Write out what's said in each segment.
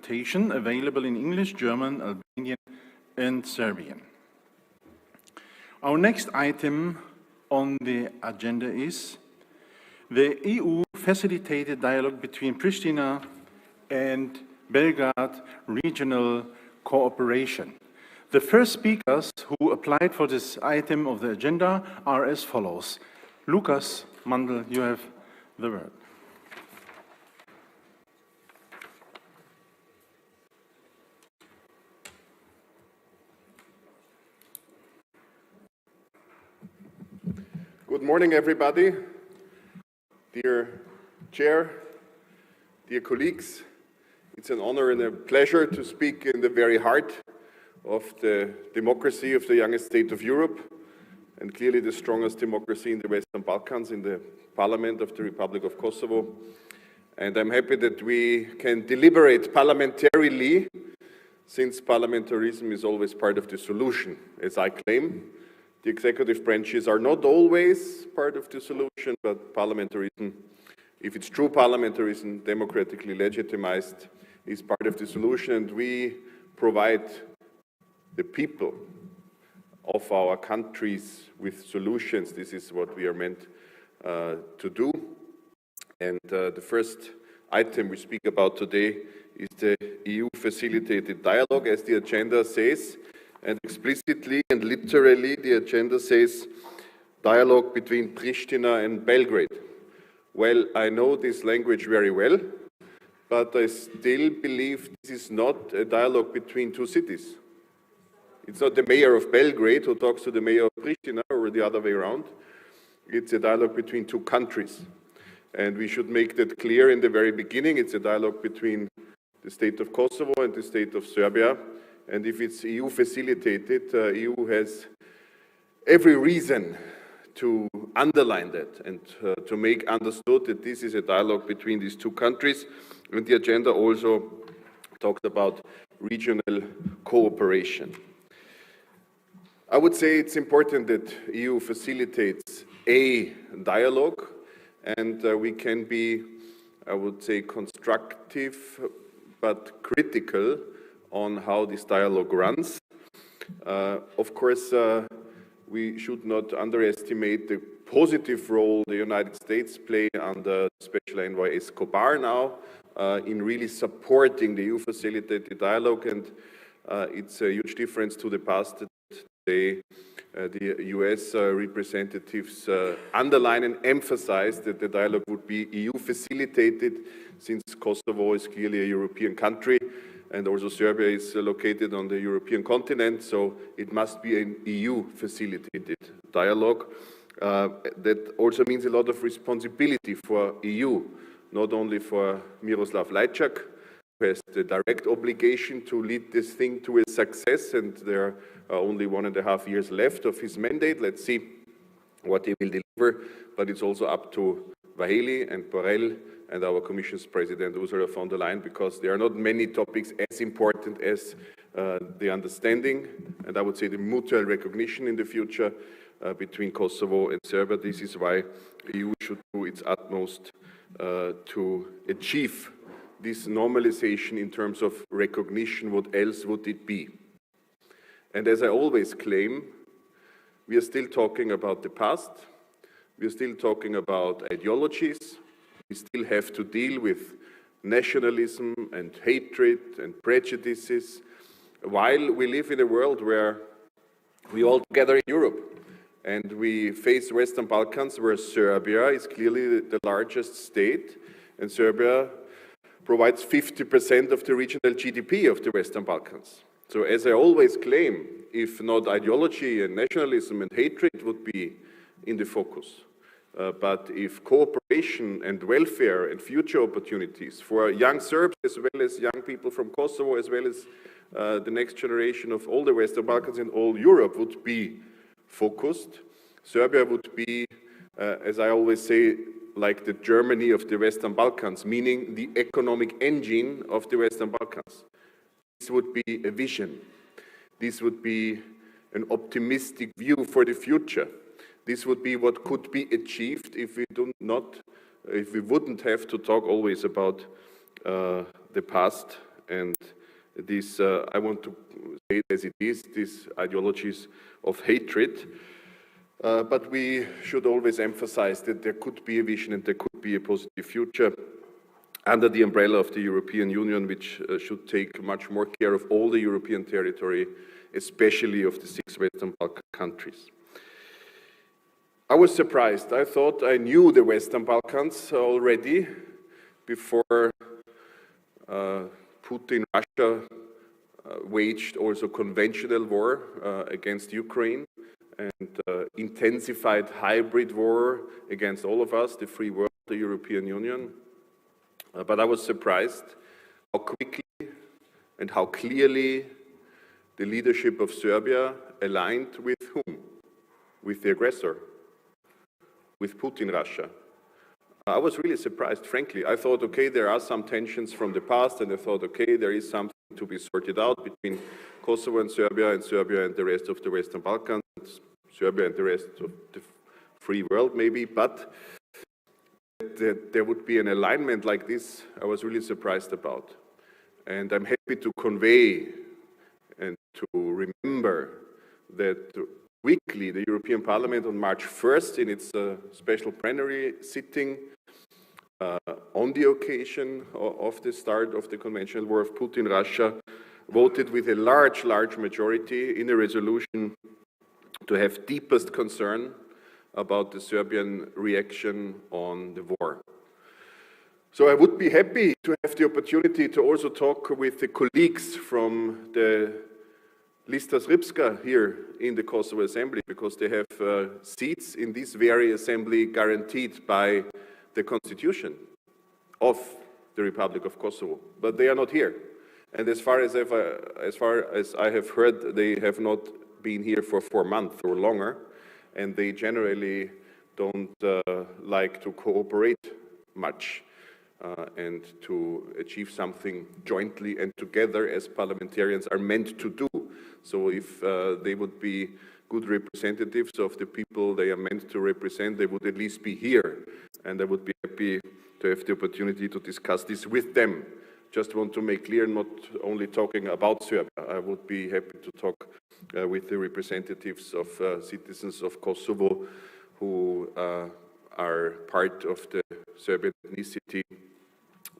interpretation available in English, German, Albanian, and Serbian. Our next item on the agenda is the EU facilitated dialogue between Pristina and Belgrade regional cooperation. The first speakers who applied for this item of the agenda are as follows. Lukas Mandl, you have the word. Good morning, everybody. Dear Chair, dear colleagues, it's an honor and a pleasure to speak in the very heart of the democracy of the youngest state of Europe, and clearly the strongest democracy in the Western Balkans, in the Parliament of the Republic of Kosovo. And I'm happy that we can deliberate parliamentarily, since parliamentarism is always part of the solution, as I claim. The executive branches are not always part of the solution, but parliamentarism, if it's true parliamentarism, democratically legitimized, is part of the solution, and we provide the people of our countries with solutions. This is what we are meant to do. And the first item we speak about today is the EU facilitated dialogue, as the agenda says. And explicitly and literally, the agenda says dialogue between Pristina and Belgrade. Well, I know this language very well, but I still believe this is not a dialogue between two cities. It's not the mayor of Belgrade who talks to the mayor of Pristina or the other way around. It's a dialogue between two countries. And we should make that clear in the very beginning. It's a dialogue between the state of Kosovo and the state of Serbia. And if it's EU facilitated, EU has every reason to underline that and to make understood that this is a dialogue between these two countries. And the agenda also talks about regional cooperation. I would say it's important that EU facilitates a dialogue, and we can be, I would say, constructive but critical on how this dialogue runs. Of course, we should not underestimate the positive role the United States play under Special Envoy Escobar now in really supporting the EU facilitated dialogue, and it's a huge difference to the past that the US representatives underline and emphasize that the dialogue would be EU facilitated, since Kosovo is clearly a European country. And also Serbia is located on the European continent, so it must be an EU-facilitated dialogue. That also means a lot of responsibility for EU, not only for Miroslav Lajčák, who has the direct obligation to lead this thing to a success, and there are only 1.5 years left of his mandate. Let's see what he will deliver, but it's also up to Vaheli and Borrell and our Commission's President, Ursula von der Leyen, because there are not many topics as important as the understanding, and I would say the mutual recognition in the future between Kosovo and Serbia. This is why the EU should do its utmost to achieve this normalization in terms of recognition. What else would it be? And as I always claim, we are still talking about the past, we are still talking about ideologies. We still have to deal with nationalism and hatred and prejudices, while we live in a world where we all together in Europe, and we face Western Balkans, where Serbia is clearly the largest state, and Serbia provides 50% of the regional GDP of the Western Balkans. So as I always claim, if not ideology and nationalism and hatred would be in the focus, but if cooperation and welfare and future opportunities for young Serbs as well as young people from Kosovo, as well as the next generation of all the Western Balkans and all Europe would be focused, Serbia would be, as I always say, like the Germany of the Western Balkans, meaning the economic engine of the Western Balkans. This would be a vision. This would be an optimistic view for the future. This would be what could be achieved if we wouldn't have to talk always about the past And this, I want to say it as it is, these ideologies of hatred. But we should always emphasize that there could be a vision and there could be a positive future under the umbrella of the European Union, which should take much more care of all the European territory, especially of the 6 Western Balkan countries. I was surprised. I thought I knew the Western Balkans already before Putin, Russia, waged also conventional war against Ukraine and intensified hybrid war against all of us, the free world, the European Union. But I was surprised how quickly and how clearly the leadership of Serbia aligned with whom? With the aggressor, with Putin, Russia. I was really surprised, frankly. I thought, okay, there are some tensions from the past, and I thought, okay, there is something to be sorted out between Kosovo and Serbia and the rest of the Western Balkans, Serbia and the rest of the free world, maybe, but that there would be an alignment like this, I was really surprised about. And I'm happy to convey and to remember that weekly the European Parliament on March 1st in its special plenary sitting on the occasion of the start of the conventional war of Putin, Russia, voted with a large majority in a resolution to have deepest concern about the Serbian reaction on the war. So I would be happy to have the opportunity to also talk with the colleagues from the Lista Srpska here in the Kosovo Assembly, because they have seats in this very assembly guaranteed by the Constitution of the Republic of Kosovo, but they are not here. And as far as I have heard, they have not been here for 4 months or longer, and they generally don't like to cooperate much and to achieve something jointly and together as parliamentarians are meant to do. So if they would be good representatives of the people they are meant to represent, they would at least be here, and I would be happy to have the opportunity to discuss this with them. Just want to make clear, not only talking about Serbia, I would be happy to talk with the representatives of citizens of Kosovo who are part of the Serbian ethnicity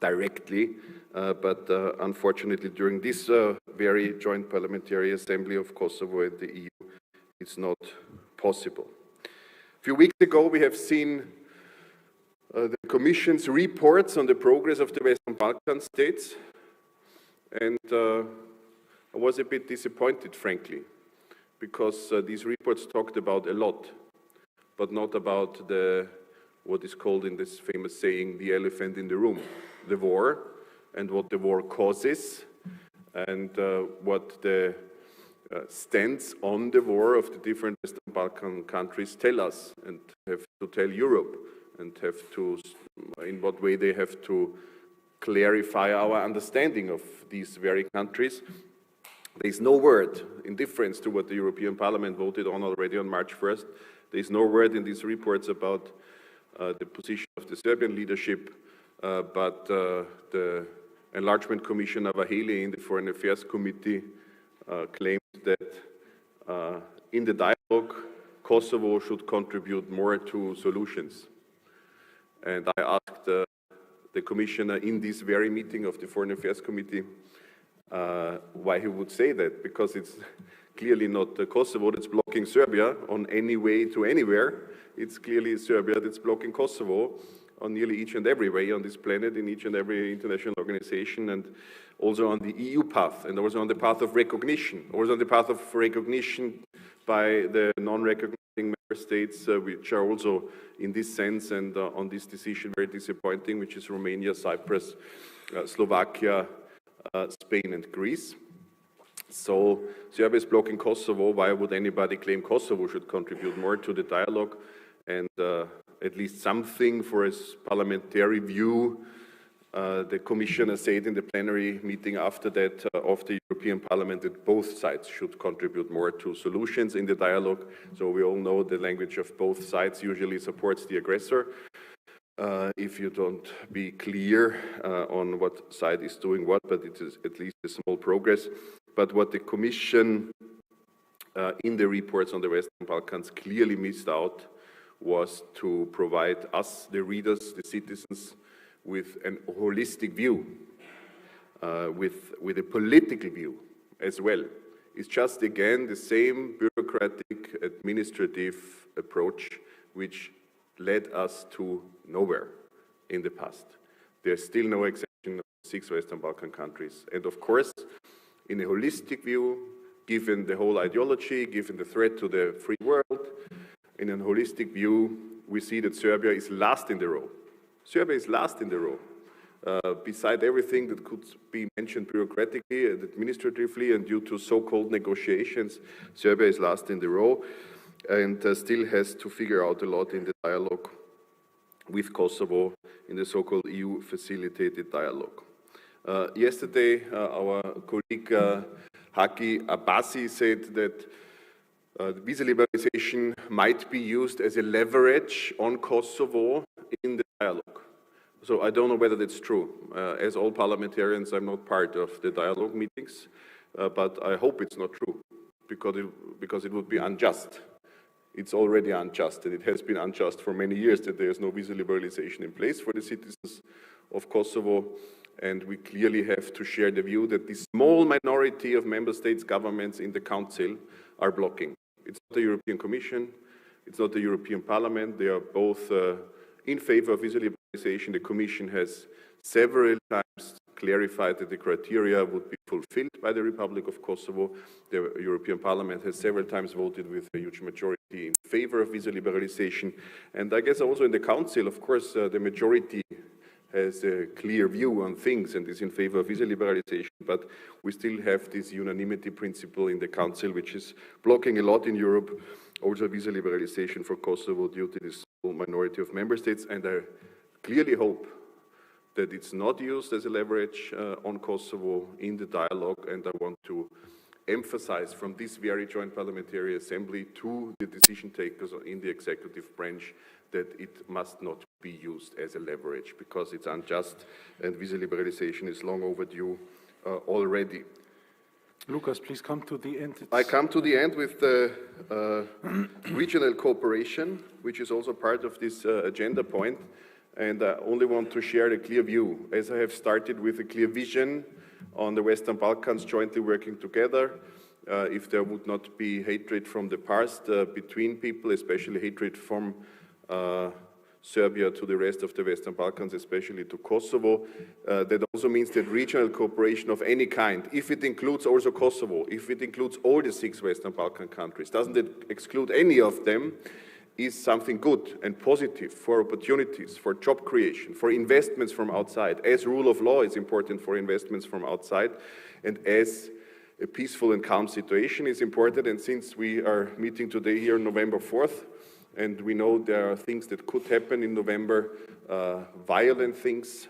directly, but unfortunately during this very joint parliamentary assembly of Kosovo and the EU, it's not possible. A few weeks ago we have seen the Commission's reports on the progress of the Western Balkan states, and I was a bit disappointed, frankly, because these reports talked about a lot, but not about what is called in this famous saying, the elephant in the room, the war, and what the war causes, and what the stance on the war of the different Western Balkan countries tell us and have to tell Europe, and have to, in what way they have to clarify our understanding of these very countries. There is no word, in difference to what the European Parliament voted on already on March 1st, there is no word in these reports about the position of the Serbian leadership, but the Enlargement Commissioner Vaheli in the Foreign Affairs Committee claimed that in the dialogue, Kosovo should contribute more to solutions. And I asked the Commissioner in this very meeting of the Foreign Affairs Committee why he would say that, because it's clearly not Kosovo that's blocking Serbia on any way to anywhere. It's clearly Serbia that's blocking Kosovo on nearly each and every way on this planet, in each and every international organization, and also on the EU path, and also on the path of recognition, also on the path of recognition by the non-recognizing member states, which are also in this sense and on this decision very disappointing, which is Romania, Cyprus, Slovakia, Spain and Greece. So Serbia is blocking Kosovo. Why would anybody claim Kosovo should contribute more to the dialogue? And at least something for his parliamentary view. The Commissioner said in the plenary meeting after that of the European Parliament that both sides should contribute more to solutions in the dialogue. So we all know the language of both sides usually supports the aggressor. if you don't be clear on what side is doing what, but it is at least a small progress. But what the Commission in the reports on the Western Balkans clearly missed out was to provide us, the readers, the citizens, with a holistic view, with a political view as well. It's just, again, the same bureaucratic, administrative approach which led us to nowhere in the past. There's still no exception of 6 Western Balkan countries. And of course, in a holistic view, given the whole ideology, given the threat to the free world, in a holistic view, we see that Serbia is last in the row. Serbia is last in the row. Beside everything that could be mentioned bureaucratically and administratively and due to so-called negotiations, Serbia is last in the row and still has to figure out a lot in the dialogue with Kosovo, in the so-called EU-facilitated dialogue. Yesterday, our colleague Haki Abbasi said that visa liberalization might be used as a leverage on Kosovo in the dialogue. So I don't know whether that's true. As all parliamentarians, I'm not part of the dialogue meetings, but I hope it's not true, because it would be unjust. It's already unjust, and it has been unjust for many years that there is no visa liberalization in place for the citizens of Kosovo, and we clearly have to share the view that the small minority of member states' governments in the Council are blocking. It's not the European Commission, it's not the European Parliament. They are both in favor of visa liberalization. The Commission has several times clarified that the criteria would be fulfilled by the Republic of Kosovo. The European Parliament has several times voted with a huge majority in favor of visa liberalization. And I guess also in the Council, of course, the majority has a clear view on things and is in favor of visa liberalization, but we still have this unanimity principle in the Council, which is blocking a lot in Europe, also visa liberalization for Kosovo due to this small minority of member states. And I clearly hope that it's not used as a leverage on Kosovo in the dialogue, and I want to emphasize from this very joint parliamentary assembly to the decision takers in the executive branch that it must not be used as a leverage, because it's unjust and visa liberalization is long overdue already. Lucas, please come to the end. I come to the end with the regional cooperation, which is also part of this agenda point. And I only want to share a clear view, as I have started with a clear vision on the Western Balkans jointly working together. If there would not be hatred from the past between people, especially hatred from Serbia to the rest of the Western Balkans, especially to Kosovo, that also means that regional cooperation of any kind, if it includes also Kosovo, if it includes all the 6 Western Balkan countries, doesn't it exclude any of them, is something good and positive for opportunities, for job creation, for investments from outside, as rule of law is important for investments from outside, and as a peaceful and calm situation is important. And since we are meeting today here on November 4th, and we know there are things that could happen in November, violent things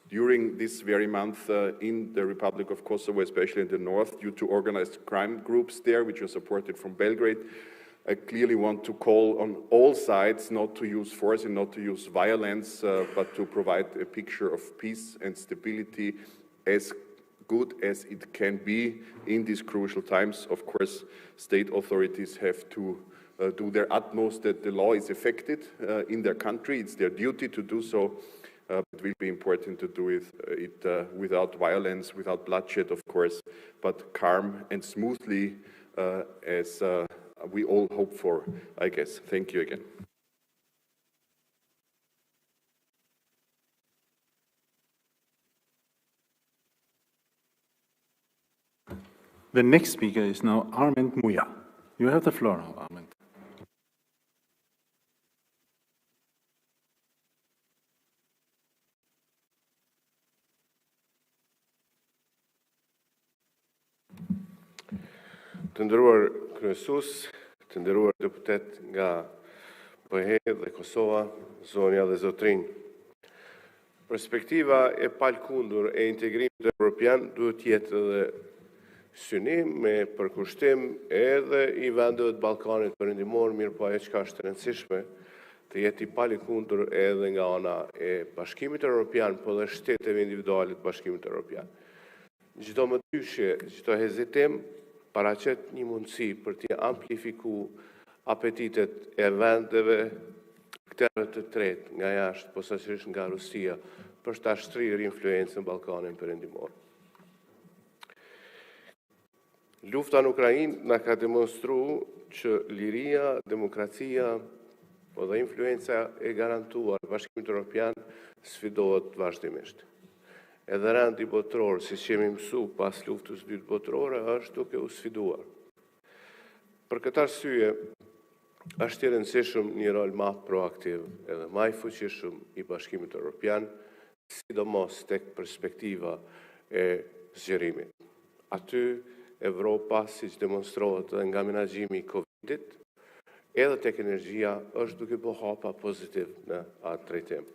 during this very month in the Republic of Kosovo, especially in the north, due to organized crime groups there, which are supported from Belgrade. I clearly want to call on all sides not to use force and not to use violence, but to provide a picture of peace and stability as good as it can be in these crucial times. Of course, state authorities have to do their utmost that the law is effected in their country. It's their duty to do so. It will be important to do it without violence, without bloodshed, of course, but calm and smoothly as we all hope for, I guess. Thank you again. The next speaker is now Armand Muja. You have the floor now, Armand. Të nderuar kryesues, të nderuar deputet nga BE dhe Kosova, zonja dhe zotrinj. Perspektiva e palkundur e integrimit evropian duhet jetë edhe synim me përkushtim edhe i vendeve të Ballkanit Perëndimor, mirë po ajo çka është e rëndësishme të jetë i palikundur edhe nga ana e Bashkimit Evropian, po dhe shteteve individuale të Bashkimit Evropian. Çdo mëdyshje, çdo hezitim paraqet një mundësi për të amplifiku apetitet e vendeve aktorë të tretë nga jashtë, posaçërisht nga Rusia, për të ashtrirë influencën në Ballkanin Perëndimor. Lufta në Ukrainë na ka demonstruar që liria, demokracia, po dhe influenca e garantuar Bashkimit Evropian sfidohet vazhdimisht. Edhe rendi botror, si që jemi mësu pas luftës dytë botërore, është duke u sfiduar. Për këtë arsye, është i rëndësishëm një rol më proaktiv edhe më i fuqishëm i Bashkimit Evropian, sidomos tek perspektiva e zgjerimit. Aty Evropa, siç demonstrohet edhe nga menaxhimi i Covidit, edhe tek energjia është duke bë hapa pozitiv në atë drejtim.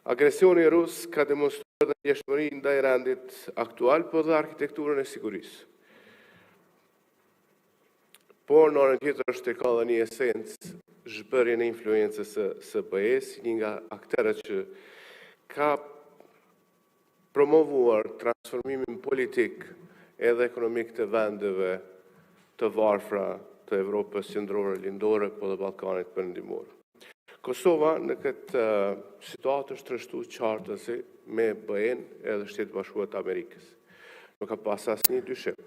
Agresioni rus ka demonstruar dëshmëri ndaj rendit aktual, po dhe arkitekturën e sigurisë. Por në orën tjetër është ka dhe një esencë zhbërjen e influencës së BE-s, një nga aktorët që ka promovuar transformimin politik edhe ekonomik të vendeve të varfra të Evropës qendrore lindore, po dhe Ballkanit Perëndimor. Kosova në këtë situatë është trështu qartësi me BE-n edhe Shtetet Bashkuara të Amerikës. Nuk ka pas asnjë dyshim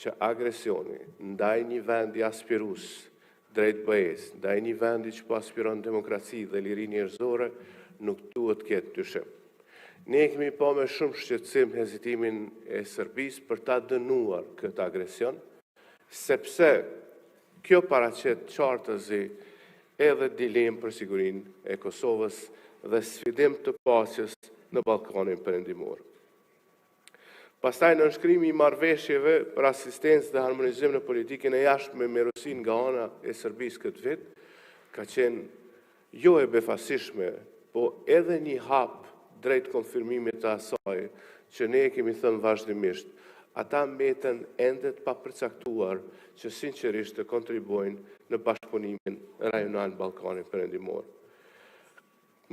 që agresioni ndaj një vendi aspirues drejt BE-s, ndaj një vendi që po aspiron demokraci dhe liri njerëzore, nuk duhet ketë dyshim. Ne kemi pa me shumë shqetësim hezitimin e Serbisë për ta dënuar këtë agresion, sepse kjo paraqet qartësi edhe dilemë për sigurinë e Kosovës dhe sfidim të paqes në Ballkanin Perëndimor. Pastaj nënshkrimi i marrëveshjeve për asistencë dhe harmonizim në politikën e jashtme me Rusinë nga ana e Serbisë këtë vit, ka qenë jo e befasishme, po edhe një hap drejt konfirmimit të asaj që ne kemi thënë vazhdimisht, ata mbeten ende të papërcaktuar që sinqerisht të kontribuojnë në bashkëpunimin rajonal në Ballkanin Perëndimor.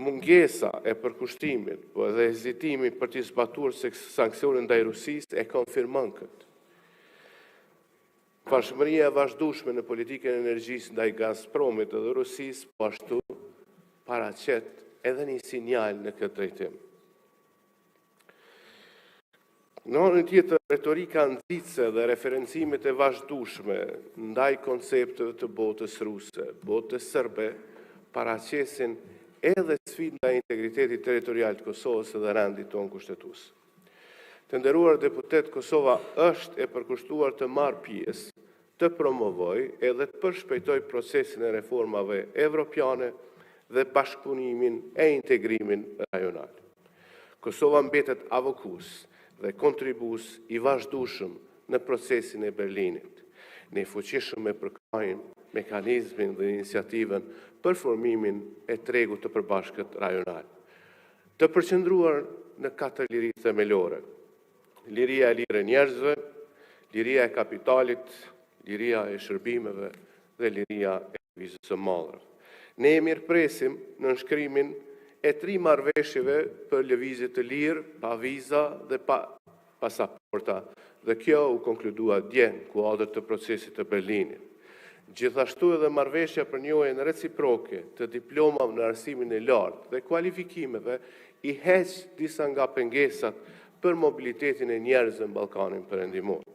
Mungesa e përkushtimit, po edhe hezitimi për të zbatuar sanksionin ndaj Rusisë e konfirmon këtë. Bashkëmëria e vazhdueshme në politikën e energjisë ndaj Gazpromit edhe Rusisë, po ashtu paraqet edhe një sinjal në këtë drejtim. Në anën tjetër, retorika nxitëse dhe referencimet e vazhdueshme ndaj koncepteve të botës ruse, botës serbe, paraqesin edhe sfidë ndaj integritetit territorial të Kosovës dhe rendit tonë kushtetues. Të nderuar deputet, Kosova është e përkushtuar të marrë pjesë, të promovoj edhe të përshpejtoj procesin e reformave evropiane dhe bashkëpunimin e integrimin rajonal. Kosova mbetet avokus dhe kontribues i vazhdueshëm në procesin e Berlinit. Ne fuqishëm e përkojmë mekanizmin dhe iniciativën për formimin e tregut të përbashkët rajonal, të përqendruar në 4 liri themelore: liria e lirë njerëzve, liria e kapitalit, liria e shërbimeve dhe liria e lëvizjes së mallrave. Ne mirëpresim në nënshkrimin e 3 marrëveshjeve për lëvizje të lirë, pa viza dhe pa pasaporta, dhe kjo u konkludua dje në kuadër të procesit të Berlinit. Gjithashtu edhe marrëveshja për njohjen reciproke të diplomave në arsimin e lartë dhe kualifikimeve i heq disa nga pengesat për mobilitetin e njerëzve në Ballkanin Perëndimor.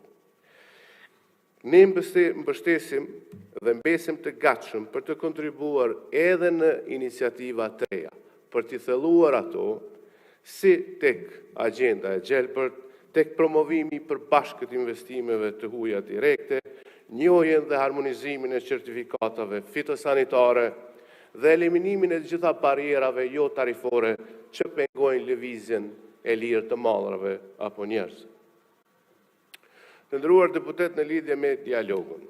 Ne mbështesim dhe mbesim të gatshëm për të kontribuar edhe në iniciativa të reja, për të thelluar ato si tek agenda e gjelbërt, tek promovimi për bashkët investimeve të huaja direkte, njohjen dhe harmonizimin e certifikatave fitosanitare dhe eliminimin e gjitha barierave jo tarifore që pengojnë lëvizjen e lirë të mallrave apo njerëzve. Të nderuar deputet, në lidhje me dialogun,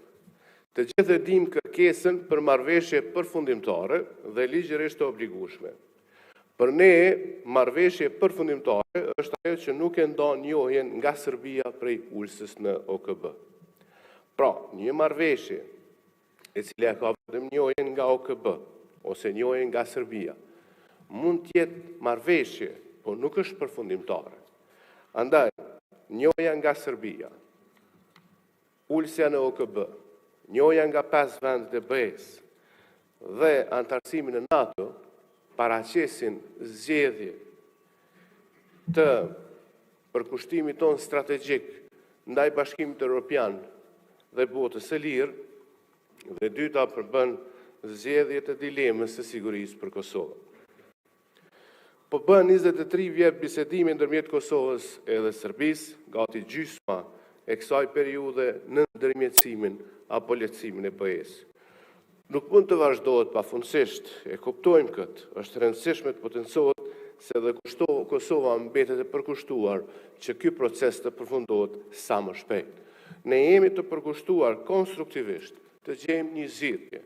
të gjithë e dim kërkesën për marrëveshje përfundimtare dhe ligjërisht të obligueshme. Për ne, marrëveshje përfundimtare është ajo që nuk e ndon njohjen nga Serbia prej ulsës në OKB. Pra, një marrëveshje e cila ka vetëm njohjen nga OKB ose njohje nga Serbia, mund tjetë marrëveshje, po nuk është përfundimtare. Andaj, njohja nga Serbia, ulësja në OKB, njohja nga 5 vendet e BE-s dhe antarësimin në NATO paraqesin zgjedhje të përkushtimit tonë strategjik ndaj Bashkimit Evropian dhe botës së lirë, dhe dyta përbën zgjedhje të dilemës së sigurisë për Kosovë. Po bën 23 vjet bisedime ndërmjet Kosovës edhe Serbisë, gati gjysma e kësaj periudhe në ndërmjetësimin apo lehtësimin e BE-s. Nuk mund të vazhdohet pafundësisht, e kuptojmë këtë, është rëndësishme të potencohet se dhe Kosova mbetet e përkushtuar që ky proces të përfundohet sa më shpejt. Ne jemi të përkushtuar konstruktivisht të gjejmë një zgjidhje,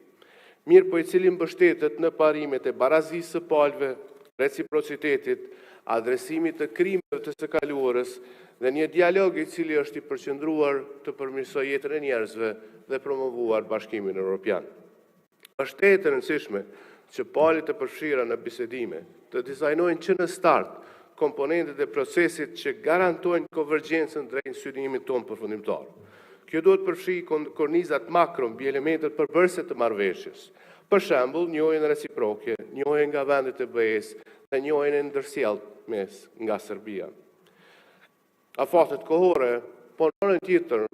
mirë po i cili mbështetet në parimet e barazisë së palëve, reciprocitetit, adresimit të krimeve të së kaluarës dhe një dialog i cili është i përqendruar të përmirësojë jetën e njerëzve dhe promovuar Bashkimin Evropian. Është e rëndësishme që palët e përfshira në bisedime të dizajnojnë që në start komponentet e procesit që garantojnë konvergjencën drejt synimit tonë përfundimtar. Kjo duhet përfshi kornizat makro mbi elementet përbërëse të marrëveshjes. Për shembull, njohjen reciproke, njohjen nga vendet e BE-s dhe njohjen e ndërsjellë nga Serbia. Afatet kohore, po në anën tjetër,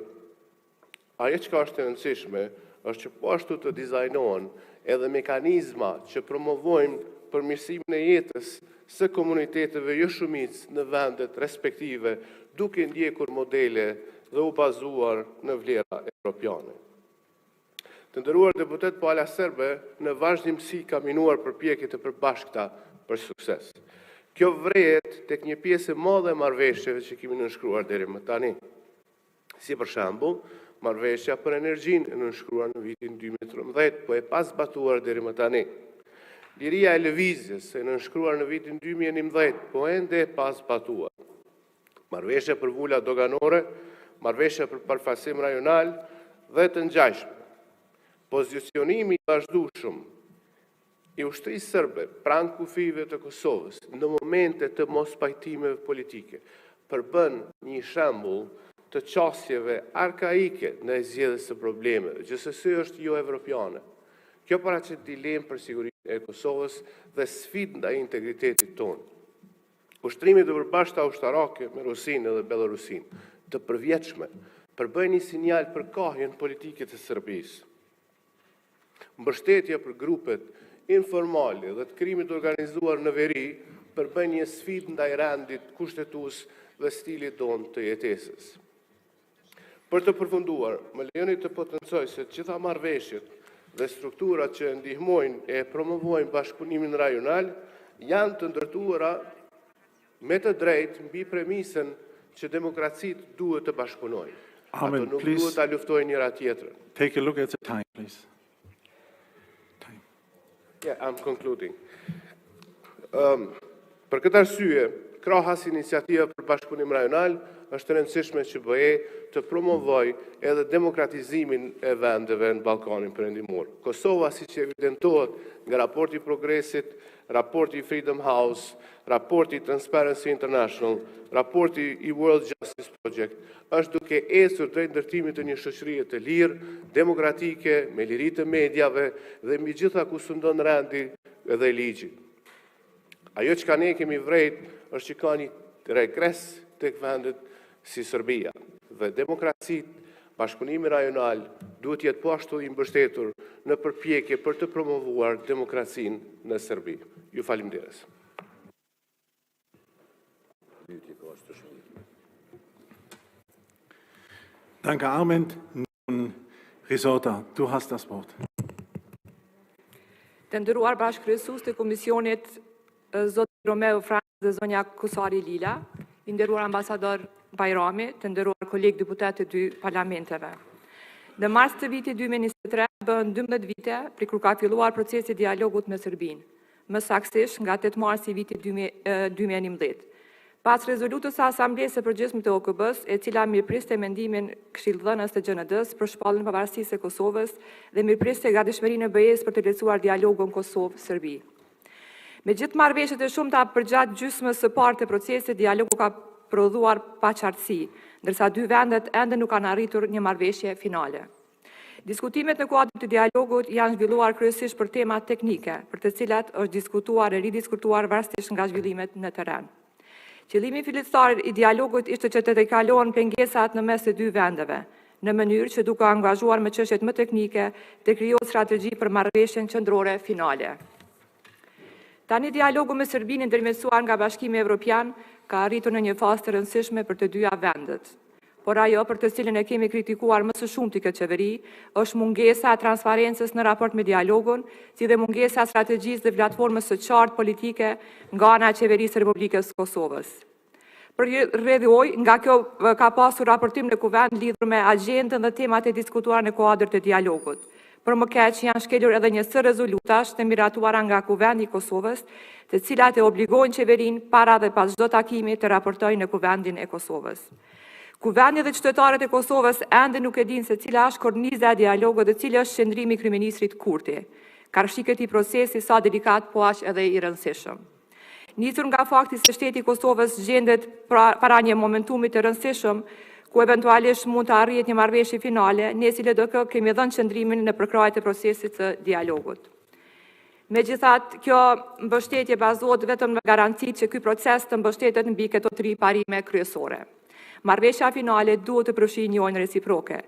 ajo që është e rëndësishme është që po ashtu të dizajnohen edhe mekanizma që promovojnë përmirësimin e jetës së komuniteteve jo shumicë në vendet respektive, duke ndjekur modele dhe u bazuar në vlera evropiane. Të nderuar deputet, pala serbe në vazhdimsi ka minuar përpjekjet e përbashkëta për sukses. Kjo vrehet tek një pjesë e madhe e marrëveshjeve që kemi nënshkruar deri më tani. Si për shembull, marrëveshja për energjinë e nënshkruar në vitin 2013, po e pas zbatuar deri më tani. Liria e lëvizjes e nënshkruar në vitin 2011, po ende e pas zbatuar. Marrëveshja për vula doganore, marrëveshja për përfasim rajonal dhe të ngjashme. Pozicionimi i vazhdueshëm i ushtrisë serbe pranë kufive të Kosovës në momente të mos pajtimeve politike përbën një shembull të qasjeve arkaike në zgjedhjes së problemeve, gjithsesi është jo evropiane. Kjo paraqet dilemë për sigurinë e Kosovës dhe sfidë ndaj integritetit tonë. Ushtrimi të përbashkëta ushtarake me Rusinë dhe Belorusinë, të përvjetshme, përbën një sinjal për kahjen politike të Serbisë. Mbështetja për grupet informale dhe të krimit organizuar në veri përbën një sfidë ndaj rendit kushtetues dhe stilit tonë të jetesës. Për të përfunduar, më lejoni të potencoj se gjitha marrëveshjet dhe strukturat që ndihmojnë e promovojnë bashkëpunimin rajonal janë të ndërtuara me të drejtë mbi premisën që demokracitë duhet të bashkëpunojnë. Ato nuk duhet ta luftojnë njëra tjetrën. Take a look at the time, please. Yeah, I'm concluding. Për këtë arsye, krahas iniciativa për bashkëpunim rajonal, është rëndësishme që BE të promovoj edhe demokratizimin e vendeve në Ballkanin Perëndimor. Kosova, siç evidentohet nga raporti Progresit, raporti Freedom House, raporti Transparency International, raporti i World Justice Project, është duke ecur drejt ndërtimit të një shoqërie të lirë, demokratike, me liri të mediave dhe mbi gjitha ku sundon rendi dhe ligji. Ajo që ne kemi vrejt është që ka një regres tek vendet si Serbia dhe demokracitë, bashkëpunimi rajonal duhet jetë po ashtu i mbështetur në përpjekje për të promovuar demokracinë në Serbi. Ju faleminderes. Danke, Armand. Nun, Risota, du hast das Wort. Të nderuar bashkëkryesues të Komisionit, zoti Romeo Franz dhe zonja Kusari Lila, i nderuar ambasador Bajrami, të nderuar kolegë deputet të dy parlamenteve. Në mars të vitit 2023 bën 12 vite për kur ka filluar procesi dialogut me Serbinë, më saktësisht nga 8 mars i vitit 2011. Pas rezolutës së Asamblesë së Përgjithshme të OKB-s, e cila mirëpriste mendimin këshillëdhënës të GND-s për shpalljen e pavarësisë së Kosovës dhe mirëpriste gatishmërinë e BE-s për të lehtësuar dialogun Kosovë-Serbi. Me gjithë marrëveshjet e shumta përgjatë gjysmës së parë të procesit, dialogu ka prodhuar paqartësi, ndërsa dy vendet ende nuk kanë arritur një marrëveshje finale. Diskutimet në kuadër të dialogut janë zhvilluar kryesisht për tema teknike, për të cilat është diskutuar e ridiskutuar varësisht nga zhvillimet në terren. Qëllimi fillestar i dialogut ishte që të tejkalohen pengesat në mes të dy vendeve, në mënyrë që duke angazhuar me çështjet më teknike të krijohet strategji për marrëveshjen qendrore finale. Tani dialogu me Serbinë ndërmjetësuar nga Bashkimi Evropian ka arritur në një fazë të rëndësishme për të dyja vendet. Por ajo për të cilën e kemi kritikuar më së shumti këtë qeveri, është mungesa e transparencës në raport me dialogun, si dhe mungesa e strategjisë dhe platformës së qartë politike nga ana e qeverisë së Republikës Kosovës. Për rrjedhoj, nga kjo ka pasur raportim në kuvend lidhur me agjendën dhe temat e diskutuara në kuadër të dialogut. Për më keq janë shkelur edhe një sër rezolutash të miratuara nga kuvendi i Kosovës, të cilat e obligojnë qeverinë para dhe pas çdo takimi të raportojnë në kuvendin e Kosovës. Kuvendi dhe qytetarët e Kosovës ende nuk e dinë se cila është korniza e dialogut dhe cili është qëndrimi i kryeministrit Kurti. Karshikët i procesi sa delikat po aq edhe i rëndësishëm. Nisur nga fakti se shteti i Kosovës gjendet para një momentumi të rëndësishëm, ku eventualisht mund të arrihet një marrëveshje finale, ne si LDK kemi dhënë qëndrimin në përkrahjet e procesit të dialogut. Megjithatë, kjo mbështetje bazohet vetëm në garancitë që ky proces të mbështetet mbi këto tri parime kryesore. Marrëveshja finale duhet të përfshijë njëojën reciproke,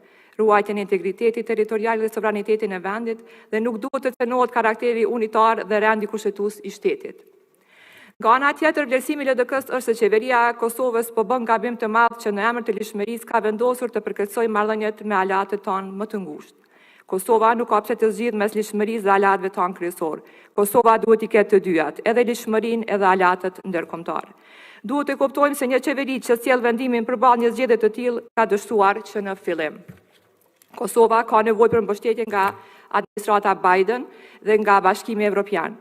ruajtjen e integritetit territorial dhe sovranitetin e vendit dhe nuk duhet të cënohet karakteri unitar dhe rendi kushtetues i shtetit. Nga ana tjetër, vlerësimi i LDK-s është se qeveria e Kosovës po bën gabim të madh që në emër të lishmërisë ka vendosur të përkërcojë marrëdhëniet me aleatët tanë më të ngushtë. Kosova nuk ka pse të zgjidhë mes lishmërisë dhe aleatëve tanë kryesor. Kosova duhet i ketë të dyjat, edhe lishmërinë edhe aleatët ndërkombëtar. Duhet të kuptojmë se një qeveri që sjell vendimin përballë një zgjedhje të tillë ka dështuar që në fillim. Kosova ka nevojë për mbështetje nga administrata Biden dhe nga Bashkimi Evropian.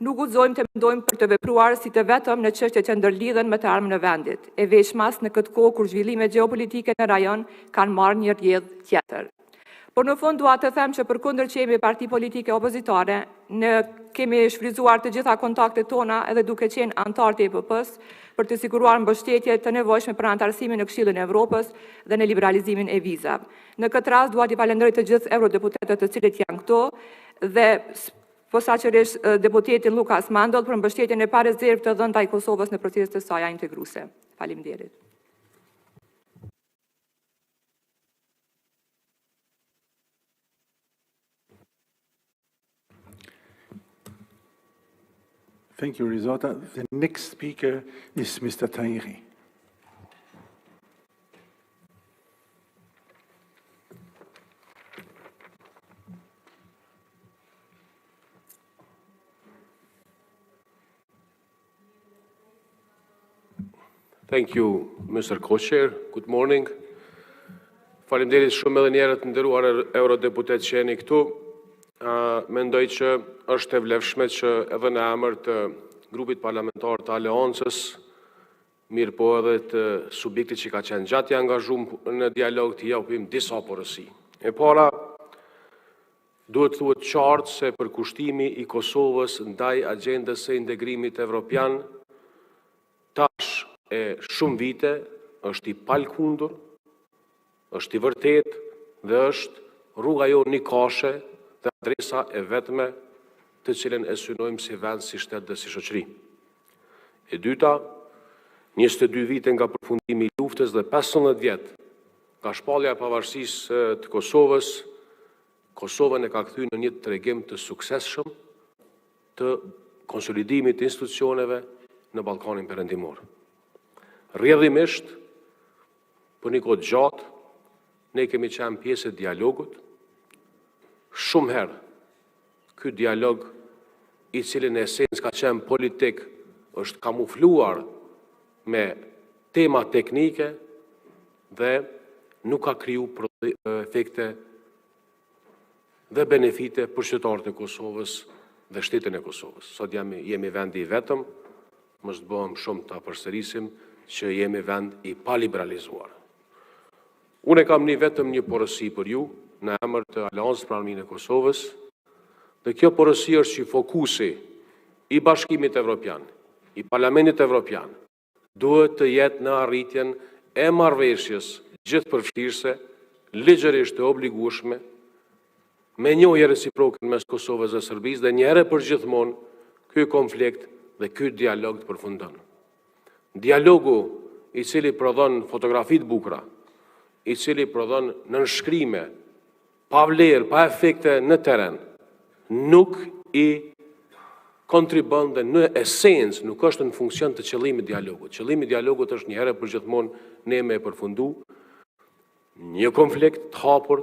Nuk guxojmë të mendojmë për të vepruar si të vetëm në çështjet që ndërlidhen me të ardhmen e vendit, e veçmas në këtë kohë kur zhvillimet gjeopolitike në rajon kanë marrë një rrjedh tjetër. Por në fund dua të them që përkundër që jemi parti politike opozitare, ne kemi shfrytzuar të gjitha kontaktet tona edhe duke qenë antar të EPP-s për të siguruar mbështetje të nevojshme për antarësimin në Këshillin e Evropës dhe në liberalizimin e vizave. Në këtë rast dua t'i falenderoj të gjithë eurodeputetët të cilët janë këto dhe posaçërisht deputetin Lukas Mandoll për mbështetjen e parezervë të dhënë ndaj Kosovës në procesin e saj integruese. Faleminderit. Thank you, Rizota. The next speaker is Mr. Tahiri. Thank you, Mr. Co-Chair. Good morning. Faleminderit shumë edhe një herë të nderuar eurodeputet që jeni këtu. Mendoj që është e vlefshme që edhe në emër të grupit parlamentar të Aleancës, mirë po edhe të subjektit që ka qenë gjatë i angazhuar në dialog të japim disa porosi. E para, duhet thuhet qartë se përkushtimi i Kosovës ndaj agjendës së integrimit evropian tash e shumë vite është i palkundur, është i vërtet dhe është rruga jo nikashe dhe adresa e vetme të cilën e synojmë si vend, si shtet dhe si shoqëri. E dyta, 22 vite nga përfundimi i luftës dhe 15 vjet nga shpallja e pavarësisë të Kosovës, Kosovën e ka kthyer në një tregim të suksesshëm të konsolidimit të institucioneve në Ballkanin Perëndimor. Rrjedhimisht, për një kohë gjatë, ne kemi qenë pjesë e dialogut. Shumë herë, ky dialog, i cili në esencë ka qenë politik, është kamufluar me tema teknike dhe nuk ka kriju efekte dhe benefite për qytetarët e Kosovës dhe shtetin e Kosovës. Sot jemi vendi i vetëm, mos bëhem shumë ta përsërisim, që jemi vend i paliberalizuar. Unë kam vetëm një porësi për ju, në emër të Aleancës për Armiqësinë e Kosovës, dhe kjo porësi është që fokusi i Bashkimit Evropian, i Parlamentit Evropian, duhet të jetë në arritjen e marrëveshjes gjithëpërfshirëse, ligjërisht të obligueshme, me njohje reciproke mes Kosovës dhe Serbisë, dhe një herë për gjithmonë ky konflikt dhe ky dialog të përfundon. Dialogu i cili prodhon fotografi të bukura, i cili prodhon nënshkrime pa vlerë, pa efekte në teren, nuk i kontribon dhe në esencë nuk është në funksion të qëllimit dialogut. Qëllimi dialogut është një herë për gjithmonë ne me përfundu një konflikt të hapur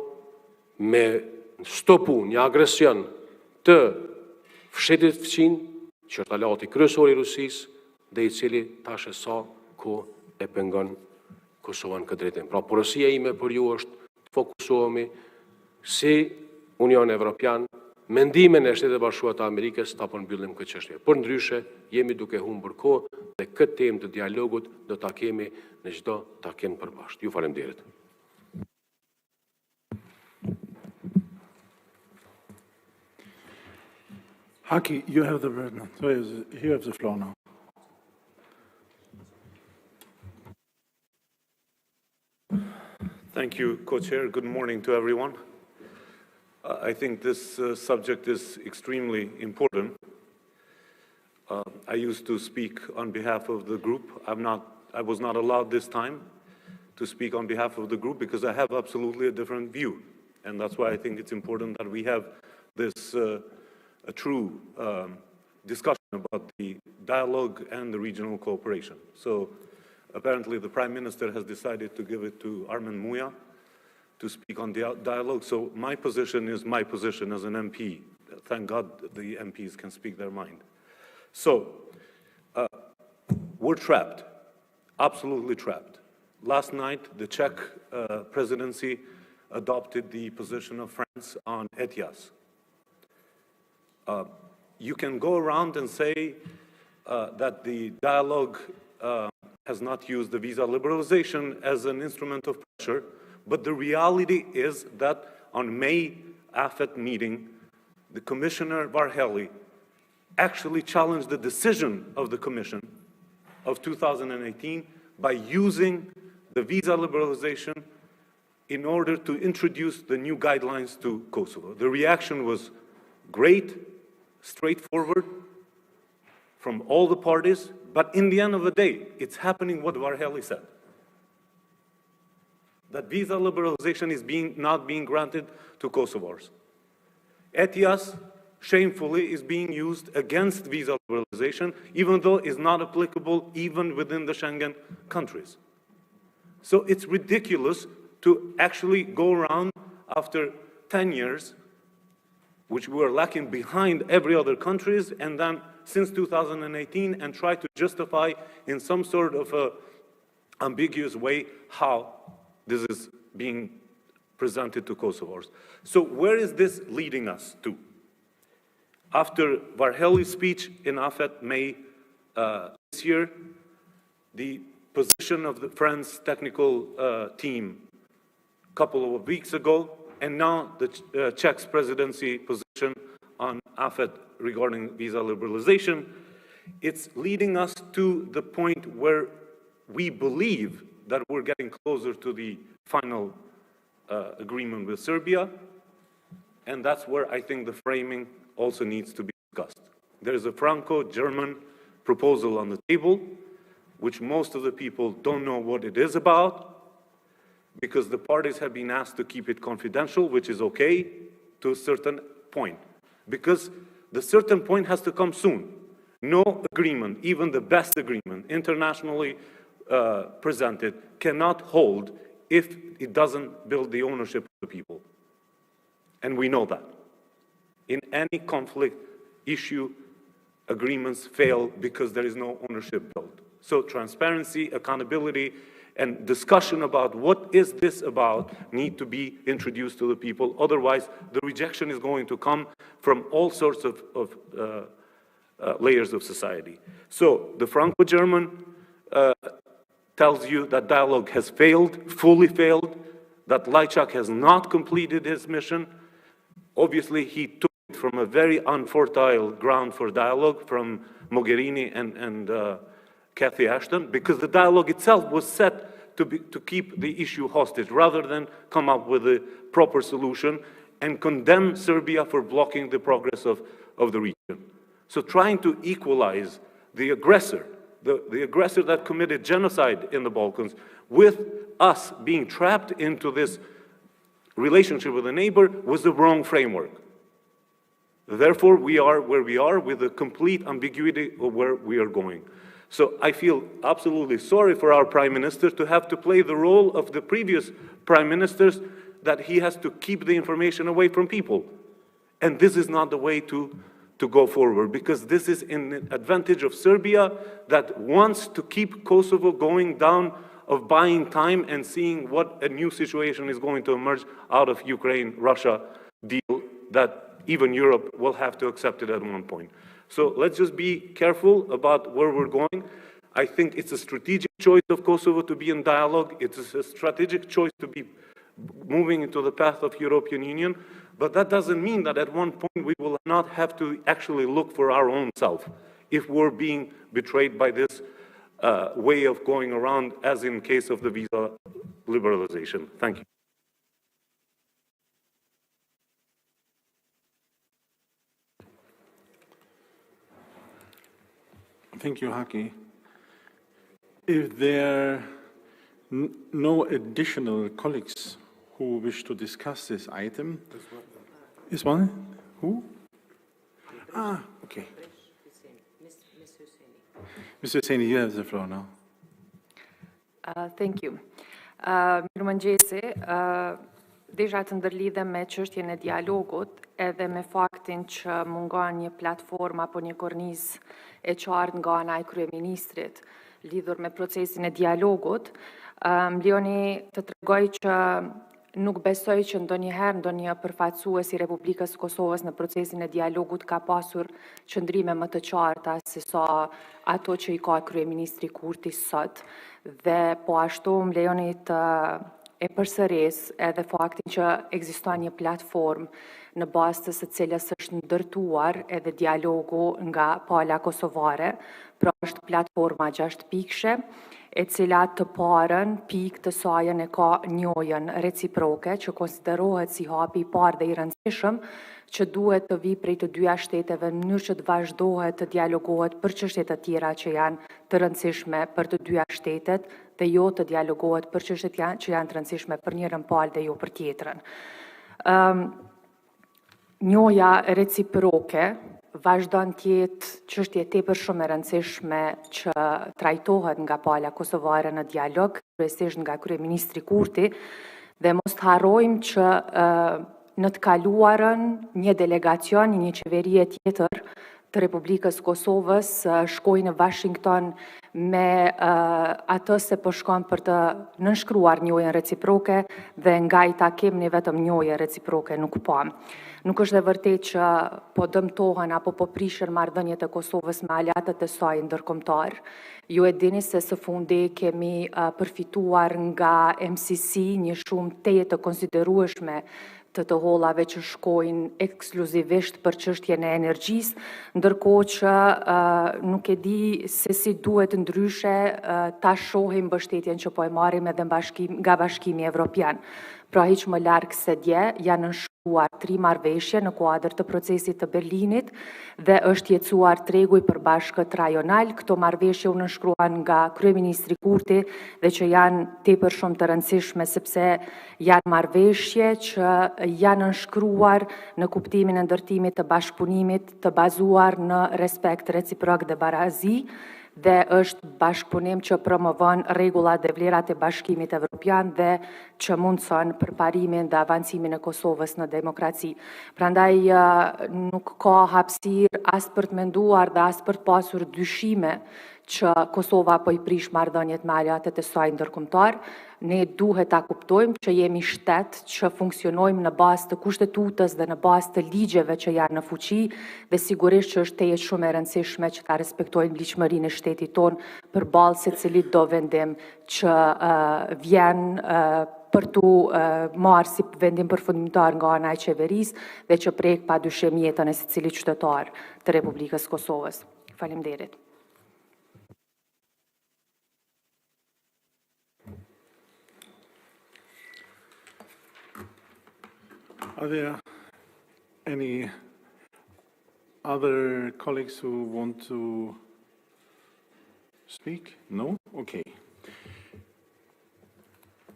me stopu një agresion të fshetit fëqin, që është alati kryesor i Rusisë, dhe i cili tash e sa ko e pengon Kosovën këtë drejtim. Pra, porësia ime për ju është të fokusohemi si Union Evropian, mendimin e Shtetit Bashkuar të Amerikës ta përmbyllim këtë çështje. Por ndryshe jemi duke humbur kohë dhe këtë temë të dialogut do ta kemi në çdo takim përbashkët. Ju faleminderit. Haki, you have the word now. You have the floor now. Thank you, Co-Chair. Good morning to everyone. I think this subject is extremely important. I used to speak on behalf of the group. I was not allowed this time to speak on behalf of the group because I have absolutely a different view. And that's why I think it's important that we have this a true discussion about the dialogue and the regional cooperation. So apparently the Prime Minister has decided to give it to Armen Muja to speak on the dialogue. So my position is my position as an MP. Thank God the MPs can speak their mind. So we're trapped, absolutely trapped. Last night, the Czech presidency adopted the position of France on ETIAS. You can go around and say that the dialogue has not used the visa liberalization as an instrument of pressure, but the reality is that on May AFET meeting, the Commissioner Varhelyi actually challenged the decision of the Commission of 2018 by using the visa liberalization in order to introduce the new guidelines to Kosovo. The reaction was great, straightforward, from all the parties, but in the end of the day, it's happening what Varhelyi said. That visa liberalization is not being granted to Kosovars. ETIAS, shamefully, is being used against visa liberalization, even though it's not applicable even within the Schengen countries. So it's ridiculous to actually go around after 10 years, which we were lacking behind every other countries, and then since 2018, and try to justify in some sort of a ambiguous way how this is being presented to Kosovars. So where is this leading us to? After Varhelyi's speech in AFET May this year, the position of the Friends technical team a couple of weeks ago, and now the Czech presidency position on AFET regarding visa liberalization, it's leading us to the point where we believe that we're getting closer to the final agreement with Serbia, and that's where I think the framing also needs to be discussed. There's a Franco-German proposal on the table, which most of the people don't know what it is about, because the parties have been asked to keep it confidential, which is okay to a certain point, because the certain point has to come soon. No agreement, even the best agreement, internationally presented, cannot hold if it doesn't build the ownership of the people. And we know that. In any conflict issue, agreements fail because there is no ownership built. So transparency, accountability, and discussion about what is this about need to be introduced to the people. Otherwise, the rejection is going to come from all sorts of layers of society. So the Franco-German tells you that dialogue has failed, fully failed, that Lajčák has not completed his mission. Obviously, he took it from a very unfertile ground for dialogue from Mogherini and Cathy Ashton, because the dialogue itself was set to keep the issue hostage, rather than come up with a proper solution and condemn Serbia for blocking the progress of the region. So trying to equalize the aggressor, the aggressor that committed genocide in the Balkans, with us being trapped into this relationship with a neighbor, was the wrong framework. Therefore, we are where we are, with a complete ambiguity of where we are going. So I feel absolutely sorry for our Prime Minister to have to play the role of the previous Prime Ministers, that he has to keep the information away from people. And this is not the way to go forward, because this is in the advantage of Serbia, that wants to keep Kosovo going down of buying time and seeing what a new situation is going to emerge out of Ukraine-Russia deal that even Europe will have to accept it at one point. So let's just be careful about where we're going. I think it's a strategic choice of Kosovo to be in dialogue. It's a strategic choice to be moving into the path of European Union. But that doesn't mean that at one point we will not have to actually look for our own self if we're being betrayed by this way of going around, as in case of the visa liberalization. Thank you. Thank you, Haki. If there are no additional colleagues who wish to discuss this item, is one? Who? Ah, okay. Mr. Husseini, you have the floor now. Thank you. Mirëmëngjesi, desha të ndërlidhem me çështjen e dialogut edhe me faktin që mungon një platformë apo një kornizë e qartë nga ana e kryeministrit lidhur me procesin e dialogut. Më lejoni të tregoj që nuk besoj që ndonjëherë ndonjë përfaqësues i Republikës së Kosovës në procesin e dialogut ka pasur qëndrime më të qarta se sa ato që i ka kryeministri Kurti sot. Dhe po ashtu më lejoni të e përsëris edhe faktin që ekziston një platformë në bazë të së cilës është ndërtuar edhe dialogu nga pala kosovare, pra është platforma 6 pikëshe, e cila të parën pikë të sajën e ka njohjen reciproke, që konsiderohet si hapi i parë dhe i rëndësishëm, që duhet të vi prej të dyja shteteve në mënyrë që të vazhdohet të dialogohet për çështje të tjera që janë të rëndësishme për të dyja shtetet, dhe jo të dialogohet për çështjet që janë të rëndësishme për njërin palë dhe jo për tjetrën. Njohja reciproke vazhdon të jetë çështje tepër shumë e rëndësishme që trajtohet nga pala kosovare në dialog, kryesisht nga kryeministri Kurti, dhe mos të harrojmë që në të kaluarën një delegacion, një qeverie tjetër të Republikës Kosovës shkoi në Washington me atë se po shkon për të nënshkruar njohjen reciproke, dhe nga i takim ne vetëm njohje reciproke nuk pam. Nuk është e vërtet që po dëmtohen apo po prishen marrëdhëniet e Kosovës me aleatët e saj ndërkombëtar. Ju e dini se së fundi kemi përfituar nga MCC një shumë teje të konsiderueshme të hollave që shkojnë ekskluzivisht për çështjen e energjisë, ndërkohë që nuk e di se si duhet ndryshe ta shohim mbështetjen që po e marrim edhe nga Bashkimi Evropian. Pra hiq më larg se dje janë nënshkruar 3 marrëveshje në kuadër të procesit të Berlinit dhe është jetësuar tregu i përbashkët rajonal. Këto marrëveshje u nënshkruan nga kryeministri Kurti dhe që janë tepër shumë të rëndësishme, sepse janë marrëveshje që janë nënshkruar në kuptimin e ndërtimit të bashkëpunimit të bazuar në respekt reciprok dhe barazi, dhe është bashkëpunim që promovon rregullat dhe vlerat e Bashkimit Evropian dhe që mundson përparimin dhe avancimin e Kosovës në demokraci. Prandaj nuk ka hapësirë as për të menduar dhe as për të pasur dyshime që Kosova po i prish marrëdhëniet me aleatet e saj ndërkombëtar. Ne duhet ta kuptojmë që jemi shtet që funksionojmë në bazë të kushtetutës dhe në bazë të ligjeve që janë në fuqi dhe sigurisht që është teje shumë e rëndësishme që ta respektojmë ligjmërinë e shtetit tonë përballë secilit do vendim që vjen për tu marrë si vendim përfundimtar nga ana e qeverisë dhe që prek padyshim jetën e secilit qytetar të Republikës Kosovës. Faleminderit. Are there any other colleagues who want to speak? No? Okay.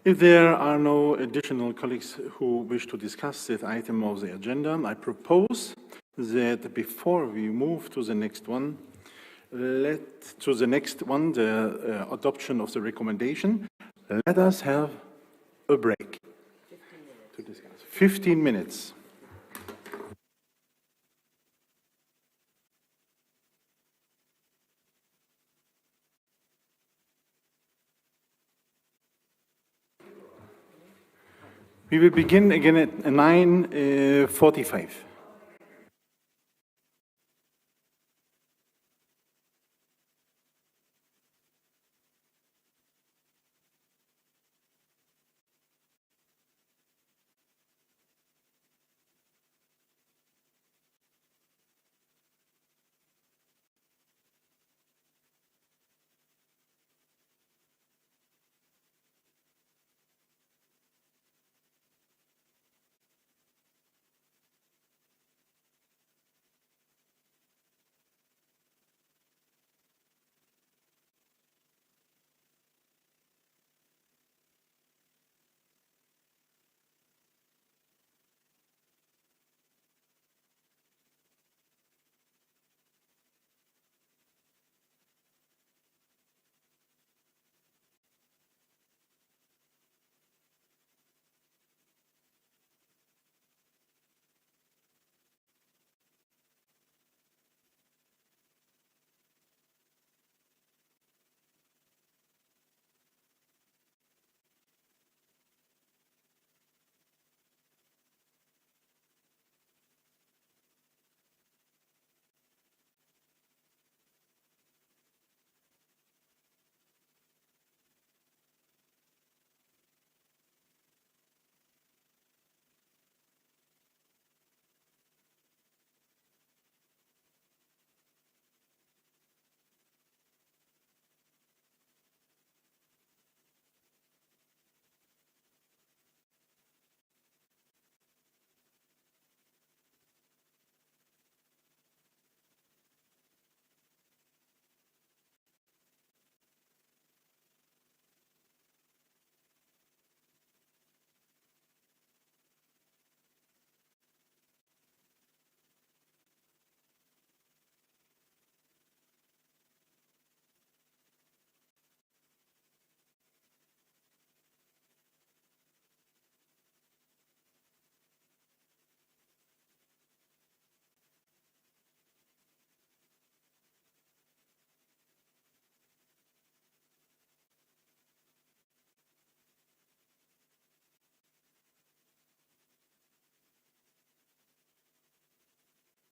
If there are no additional colleagues who wish to discuss this item of the agenda, I propose that before we move to the next one, the adoption of the recommendation, let us have a break. 15 minutes. We will begin again at 9:45.